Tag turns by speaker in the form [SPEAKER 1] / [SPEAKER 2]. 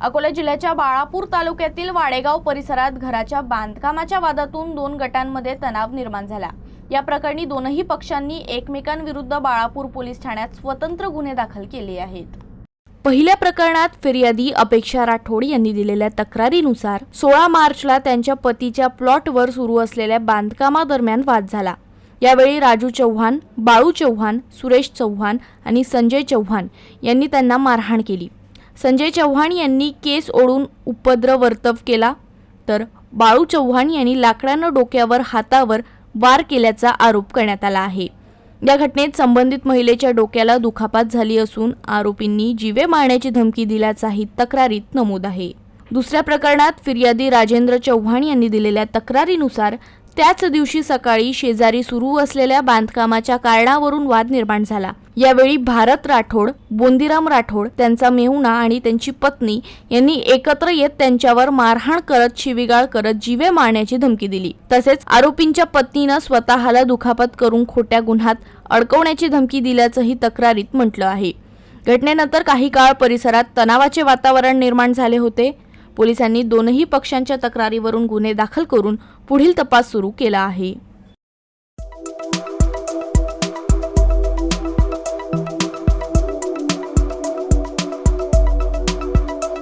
[SPEAKER 1] अकोला जिल्ह्याच्या बाळापूर तालुक्यातील वाडेगाव परिसरात घराच्या बांधकामाच्या वादातून 2 गटांमध्ये तणाव निर्माण झाला। या प्रकरणी दोनही पक्षांनी एकमेकांविरुद्ध बाळापूर पोलीस ठाण्यात स्वतंत्र गुन्हे दाखल केले आहेत। पहिल्या प्रकरणात फिर्यादी अपेक्षा राठोड यांनी दिलेल्या तक्रारीनुसार 16 मार्चला त्यांच्या पतीच्या प्लॉटवर सुरू असलेल्या बांधकामादरम्यान वाद झाला। यावेळी राजू चव्हाण, बाळू चव्हाण, सुरेश चव्हाण आणि संजय चव्हाण यांनी त्यांना मारहाण केली। संजय चव्हाण यांनी केस ओढून उपद्रव वर्तव केला, तर बाळू चव्हाण यांनी लाकडानं डोक्यावर हातावर वार केल्याचा आरोप करण्यात आला आहे। या घटनेत संबंधित महिलेच्या डोक्याला दुखापत झाली असून आरोपींनी जीवे मारण्याची धमकी दिल्याचाही तक्रारीत नमूद आहे। दुसऱ्या प्रकरणात फिर्यादी राजेंद्र चव्हाण यांनी दिलेल्या तक्रारीनुसार त्याच दिवशी सकाळी शेजारी सुरू असलेल्या बांधकामाच्या कारणावरून वाद निर्माण झाला। यावेळी भारत राठोड, बोंदीराम राठोड, त्यांचा मेहुणा आणि त्यांची पत्नी यांनी एकत्र येत त्यांच्यावर मारहाण करत शिवीगाळ करत जीवे मारण्याची धमकी दिली। तसेच आरोपींच्या पत्नीने स्वतःला दुखापत करून खोट्या गुन्ह्यात अडकवण्याची धमकी दिल्याचंही तक्रारीत म्हटलं आहे। घटनेनंतर काही काळ परिसरात तणावाचे वातावरण निर्माण झाले होते। पोलिसांनी दोनही पक्षांच्या तक्रारीवरून गुन्हे दाखल करून पुढील तपास सुरू केला आहे।